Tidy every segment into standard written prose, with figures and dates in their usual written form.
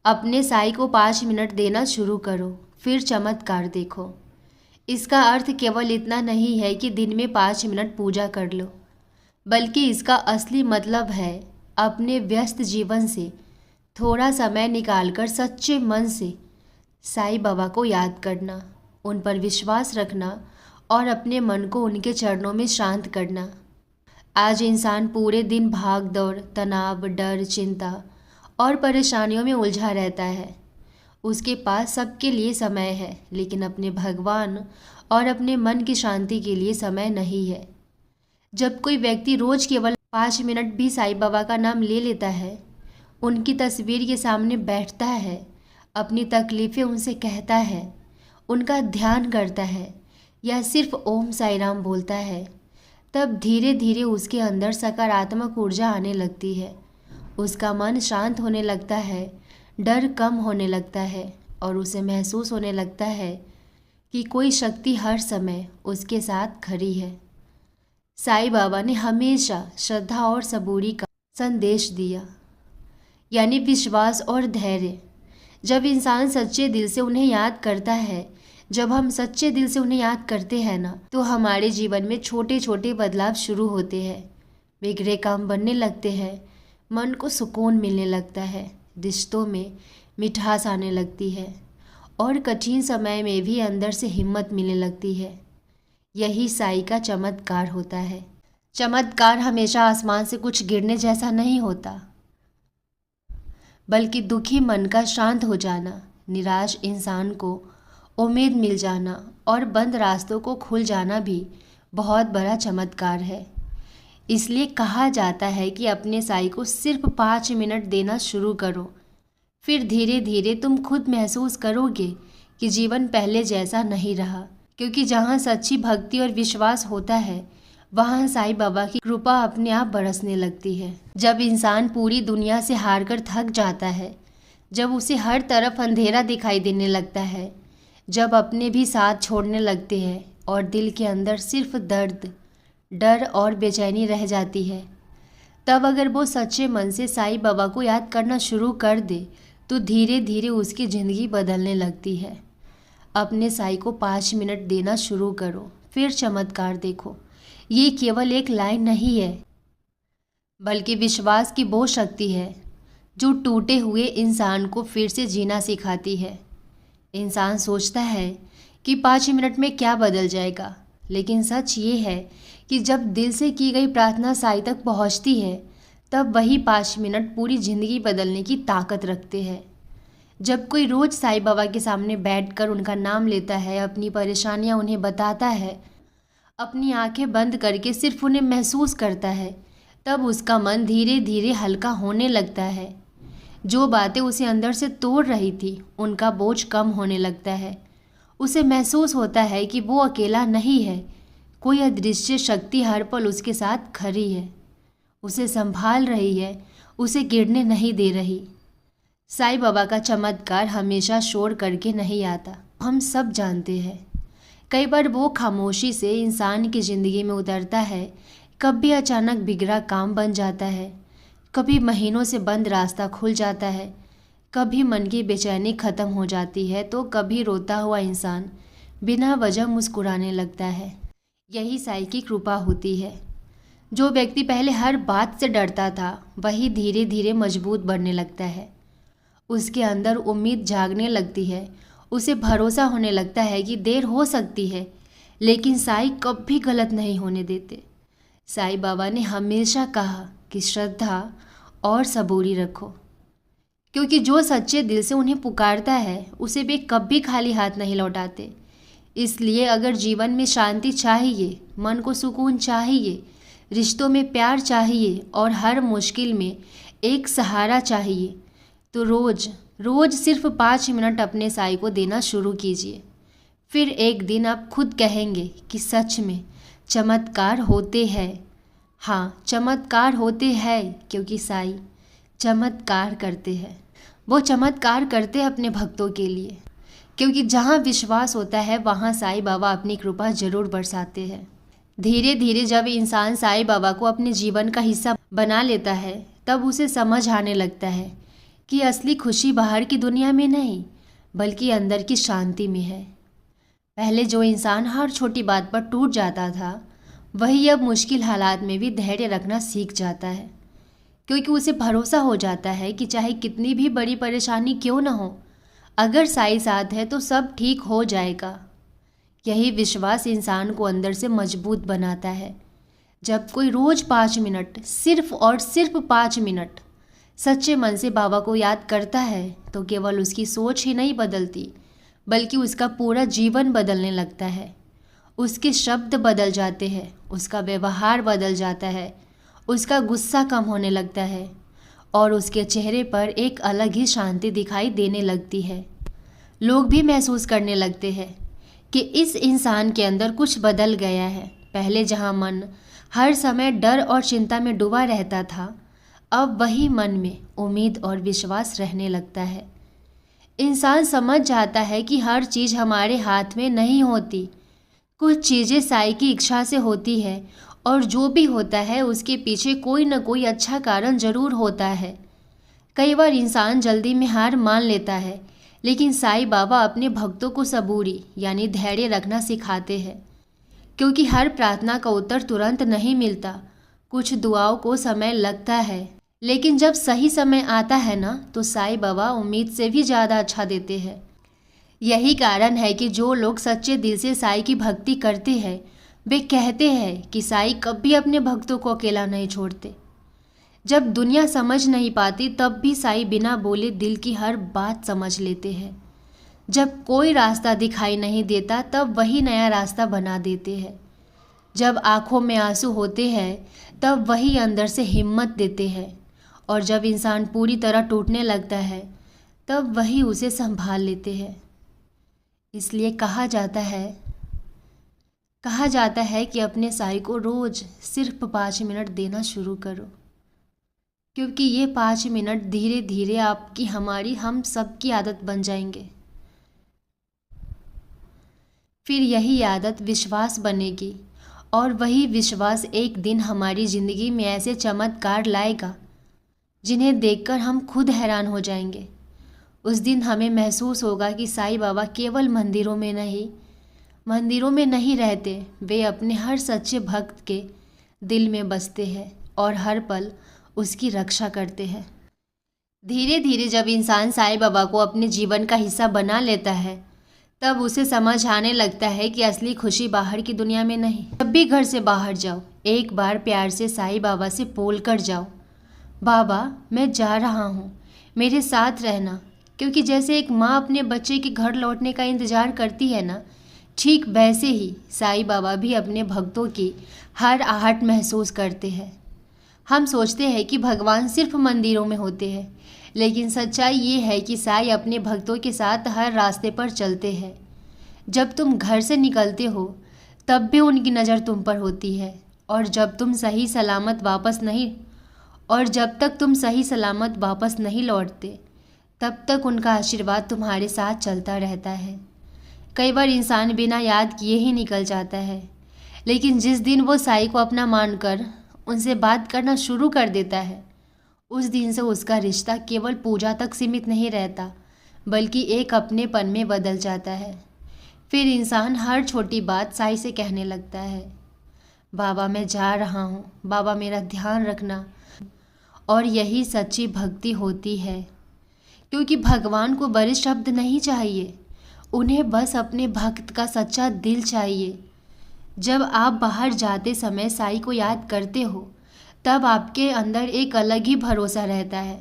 अपने साई को 5 मिनट देना शुरू करो, फिर चमत्कार देखो। इसका अर्थ केवल इतना नहीं है कि दिन में 5 मिनट पूजा कर लो, बल्कि इसका असली मतलब है अपने व्यस्त जीवन से थोड़ा समय निकालकर सच्चे मन से साईं बाबा को याद करना, उन पर विश्वास रखना और अपने मन को उनके चरणों में शांत करना। आज इंसान पूरे दिन भाग दौड़, तनाव, डर, चिंता और परेशानियों में उलझा रहता है। उसके पास सबके लिए समय है, लेकिन अपने भगवान और अपने मन की शांति के लिए समय नहीं है। जब कोई व्यक्ति रोज केवल 5 मिनट भी साईं बाबा का नाम ले लेता है, उनकी तस्वीर के सामने बैठता है, अपनी तकलीफ़ें उनसे कहता है, उनका ध्यान करता है या सिर्फ ओम साईं राम बोलता है, तब धीरे धीरे उसके अंदर सकारात्मक ऊर्जा आने लगती है। उसका मन शांत होने लगता है, डर कम होने लगता है और उसे महसूस होने लगता है कि कोई शक्ति हर समय उसके साथ खड़ी है। साईं बाबा ने हमेशा श्रद्धा और सबूरी का संदेश दिया, यानी विश्वास और धैर्य। जब इंसान सच्चे दिल से उन्हें याद करता है, जब हम सच्चे दिल से उन्हें याद करते हैं ना, तो हमारे जीवन में छोटे छोटे बदलाव शुरू होते हैं। बिगड़े काम बनने लगते हैं, मन को सुकून मिलने लगता है, रिश्तों में मिठास आने लगती है और कठिन समय में भी अंदर से हिम्मत मिलने लगती है। यही साईं का चमत्कार होता है। चमत्कार हमेशा आसमान से कुछ गिरने जैसा नहीं होता, बल्कि दुखी मन का शांत हो जाना, निराश इंसान को उम्मीद मिल जाना और बंद रास्तों को खुल जाना भी बहुत बड़ा चमत्कार है। इसलिए कहा जाता है कि अपने साईं को सिर्फ 5 मिनट देना शुरू करो, फिर धीरे धीरे तुम खुद महसूस करोगे कि जीवन पहले जैसा नहीं रहा। क्योंकि जहाँ सच्ची भक्ति और विश्वास होता है, वहाँ साईं बाबा की कृपा अपने आप बरसने लगती है। जब इंसान पूरी दुनिया से हार कर थक जाता है, जब उसे हर तरफ अंधेरा दिखाई देने लगता है, जब अपने भी साथ छोड़ने लगते हैं और दिल के अंदर सिर्फ दर्द, डर और बेचैनी रह जाती है, तब अगर वो सच्चे मन से साईं बाबा को याद करना शुरू कर दे, तो धीरे धीरे उसकी ज़िंदगी बदलने लगती है। अपने साईं को 5 मिनट देना शुरू करो, फिर चमत्कार देखो। ये केवल एक लाइन नहीं है, बल्कि विश्वास की वो शक्ति है जो टूटे हुए इंसान को फिर से जीना सिखाती है। इंसान सोचता है कि 5 मिनट में क्या बदल जाएगा, लेकिन सच ये है कि जब दिल से की गई प्रार्थना साईं तक पहुंचती है, तब वही 5 मिनट पूरी ज़िंदगी बदलने की ताकत रखते हैं। जब कोई रोज़ साईं बाबा के सामने बैठकर उनका नाम लेता है, अपनी परेशानियां उन्हें बताता है, अपनी आंखें बंद करके सिर्फ उन्हें महसूस करता है, तब उसका मन धीरे धीरे हल्का होने लगता है। जो बातें उसे अंदर से तोड़ रही थी, उनका बोझ कम होने लगता है। उसे महसूस होता है कि वो अकेला नहीं है, कोई अदृश्य शक्ति हर पल उसके साथ खड़ी है, उसे संभाल रही है, उसे गिरने नहीं दे रही। साईं बाबा का चमत्कार हमेशा शोर करके नहीं आता, हम सब जानते हैं। कई बार वो खामोशी से इंसान की ज़िंदगी में उतरता है, कभी अचानक बिगड़ा काम बन जाता है, कभी महीनों से बंद रास्ता खुल जाता है, कभी मन की बेचैनी ख़त्म हो जाती है, तो कभी रोता हुआ इंसान बिना वजह मुस्कुराने लगता है। यही साईं की कृपा होती है। जो व्यक्ति पहले हर बात से डरता था, वही धीरे धीरे मजबूत बनने लगता है। उसके अंदर उम्मीद जागने लगती है, उसे भरोसा होने लगता है कि देर हो सकती है, लेकिन साईं कभी गलत नहीं होने देते। साईं बाबा ने हमेशा कहा कि श्रद्धा और सबूरी रखो, क्योंकि जो सच्चे दिल से उन्हें पुकारता है, उसे वे कभी खाली हाथ नहीं लौटाते। इसलिए अगर जीवन में शांति चाहिए, मन को सुकून चाहिए, रिश्तों में प्यार चाहिए और हर मुश्किल में एक सहारा चाहिए, तो रोज़ रोज़ सिर्फ 5 मिनट अपने साईं को देना शुरू कीजिए। फिर एक दिन आप खुद कहेंगे कि सच में चमत्कार होते हैं। हाँ, चमत्कार होते हैं, क्योंकि साईं चमत्कार करते हैं। वो चमत्कार करते हैं अपने भक्तों के लिए, क्योंकि जहाँ विश्वास होता है, वहाँ साईं बाबा अपनी कृपा जरूर बरसाते हैं। धीरे धीरे जब इंसान साईं बाबा को अपने जीवन का हिस्सा बना लेता है, तब उसे समझ आने लगता है कि असली खुशी बाहर की दुनिया में नहीं बल्कि अंदर की शांति में है। पहले जो इंसान हर छोटी बात पर टूट जाता था, वही अब मुश्किल हालात में भी धैर्य रखना सीख जाता है, क्योंकि उसे भरोसा हो जाता है कि चाहे कितनी भी बड़ी परेशानी क्यों न हो, अगर साईं साथ है तो सब ठीक हो जाएगा। यही विश्वास इंसान को अंदर से मजबूत बनाता है। जब कोई रोज़ 5 मिनट, सिर्फ और सिर्फ 5 मिनट सच्चे मन से बाबा को याद करता है, तो केवल उसकी सोच ही नहीं बदलती बल्कि उसका पूरा जीवन बदलने लगता है। उसके शब्द बदल जाते हैं, उसका व्यवहार बदल जाता है, उसका गुस्सा कम होने लगता है और उसके चेहरे पर एक अलग ही शांति दिखाई देने लगती है। लोग भी महसूस करने लगते हैं कि इस इंसान के अंदर कुछ बदल गया है। पहले जहाँ मन हर समय डर और चिंता में डूबा रहता था, अब वही मन में उम्मीद और विश्वास रहने लगता है। इंसान समझ जाता है कि हर चीज़ हमारे हाथ में नहीं होती, कुछ चीज़ें साईं की इच्छा से होती है और जो भी होता है उसके पीछे कोई न कोई अच्छा कारण जरूर होता है। कई बार इंसान जल्दी में हार मान लेता है, लेकिन साईं बाबा अपने भक्तों को सबूरी यानी धैर्य रखना सिखाते हैं, क्योंकि हर प्रार्थना का उत्तर तुरंत नहीं मिलता। कुछ दुआओं को समय लगता है, लेकिन जब सही समय आता है ना, तो साईं बाबा उम्मीद से भी ज़्यादा अच्छा देते हैं। यही कारण है कि जो लोग सच्चे दिल से साईं की भक्ति करते हैं, वे कहते हैं कि साईं कभी अपने भक्तों को अकेला नहीं छोड़ते। जब दुनिया समझ नहीं पाती, तब भी साईं बिना बोले दिल की हर बात समझ लेते हैं। जब कोई रास्ता दिखाई नहीं देता, तब वही नया रास्ता बना देते हैं। जब आँखों में आंसू होते हैं, तब वही अंदर से हिम्मत देते हैं। और जब इंसान पूरी तरह टूटने लगता है, तब वही उसे संभाल लेते हैं। इसलिए कहा जाता है कि अपने साईं को रोज़ सिर्फ 5 मिनट देना शुरू करो, क्योंकि ये 5 मिनट धीरे धीरे आपकी, हमारी, हम सब की आदत बन जाएंगे। फिर यही आदत विश्वास बनेगी और वही विश्वास एक दिन हमारी ज़िंदगी में ऐसे चमत्कार लाएगा जिन्हें देखकर हम खुद हैरान हो जाएंगे। उस दिन हमें महसूस होगा कि साईं बाबा केवल मंदिरों में नहीं रहते, वे अपने हर सच्चे भक्त के दिल में बसते हैं और हर पल उसकी रक्षा करते हैं। धीरे धीरे जब इंसान साईं बाबा को अपने जीवन का हिस्सा बना लेता है, तब उसे समझ आने लगता है कि असली खुशी बाहर की दुनिया में नहीं। जब भी घर से बाहर जाओ, एक बार प्यार से साईं बाबा से बोल कर जाओ, बाबा मैं जा रहा हूँ, मेरे साथ रहना। क्योंकि जैसे एक माँ अपने बच्चे के घर लौटने का इंतज़ार करती है ना, ठीक वैसे ही साईं बाबा भी अपने भक्तों की हर आहट महसूस करते हैं। हम सोचते हैं कि भगवान सिर्फ मंदिरों में होते हैं, लेकिन सच्चाई ये है कि साईं अपने भक्तों के साथ हर रास्ते पर चलते हैं। जब तुम घर से निकलते हो, तब भी उनकी नज़र तुम पर होती है, और जब तक तुम सही सलामत वापस नहीं लौटते, तब तक उनका आशीर्वाद तुम्हारे साथ चलता रहता है। कई बार इंसान बिना याद किए ही निकल जाता है, लेकिन जिस दिन वो साईं को अपना मानकर उनसे बात करना शुरू कर देता है, उस दिन से उसका रिश्ता केवल पूजा तक सीमित नहीं रहता, बल्कि एक अपनेपन में बदल जाता है। फिर इंसान हर छोटी बात साईं से कहने लगता है, बाबा मैं जा रहा हूँ, बाबा मेरा ध्यान रखना। और यही सच्ची भक्ति होती है, क्योंकि भगवान को बड़े शब्द नहीं चाहिए, उन्हें बस अपने भक्त का सच्चा दिल चाहिए। जब आप बाहर जाते समय साईं को याद करते हो, तब आपके अंदर एक अलग ही भरोसा रहता है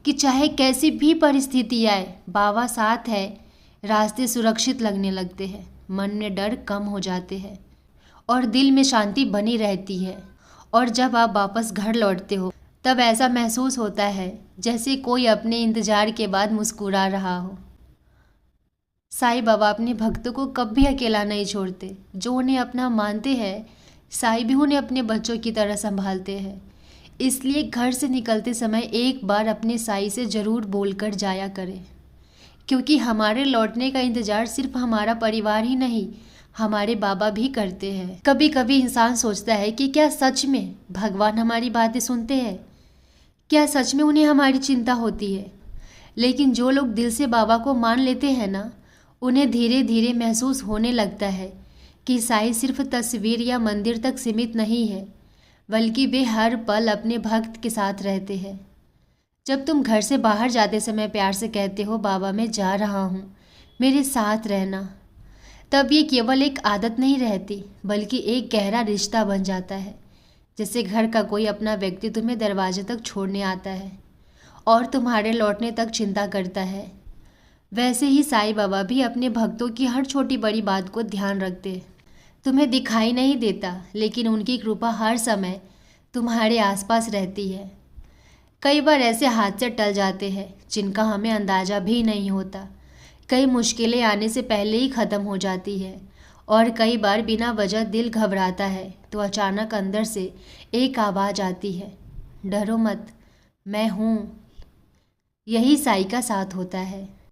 कि चाहे कैसी भी परिस्थिति आए, बाबा साथ है। रास्ते सुरक्षित लगने लगते हैं, मन में डर कम हो जाते हैं और दिल में शांति बनी रहती है। और जब आप वापस घर लौटते हो, तब ऐसा महसूस होता है जैसे कोई अपने इंतज़ार के बाद मुस्कुरा रहा हो। साईं बाबा अपने भक्तों को कभी अकेला नहीं छोड़ते। जो उन्हें अपना मानते हैं, साईं भी उन्हें अपने बच्चों की तरह संभालते हैं। इसलिए घर से निकलते समय एक बार अपने साईं से ज़रूर बोलकर जाया करें, क्योंकि हमारे लौटने का इंतज़ार सिर्फ हमारा परिवार ही नहीं, हमारे बाबा भी करते हैं। कभी कभी इंसान सोचता है कि क्या सच में भगवान हमारी बातें सुनते हैं? क्या सच में उन्हें हमारी चिंता होती है? लेकिन जो लोग दिल से बाबा को मान लेते हैं ना, उन्हें धीरे धीरे महसूस होने लगता है कि साईं सिर्फ तस्वीर या मंदिर तक सीमित नहीं है, बल्कि वे हर पल अपने भक्त के साथ रहते हैं। जब तुम घर से बाहर जाते समय प्यार से कहते हो, बाबा मैं जा रहा हूँ, मेरे साथ रहना, तब ये केवल एक आदत नहीं रहती, बल्कि एक गहरा रिश्ता बन जाता है। जैसे घर का कोई अपना व्यक्ति तुम्हें दरवाजे तक छोड़ने आता है और तुम्हारे लौटने तक चिंता करता है, वैसे ही साईं बाबा भी अपने भक्तों की हर छोटी बड़ी बात को ध्यान रखते हैं। तुम्हें दिखाई नहीं देता, लेकिन उनकी कृपा हर समय तुम्हारे आसपास रहती है। कई बार ऐसे हादसे टल जाते हैं जिनका हमें अंदाज़ा भी नहीं होता। कई मुश्किलें आने से पहले ही ख़त्म हो जाती है, और कई बार बिना वजह दिल घबराता है तो अचानक अंदर से एक आवाज़ आती है, डरो मत, मैं हूँ। यही साईं का साथ होता है।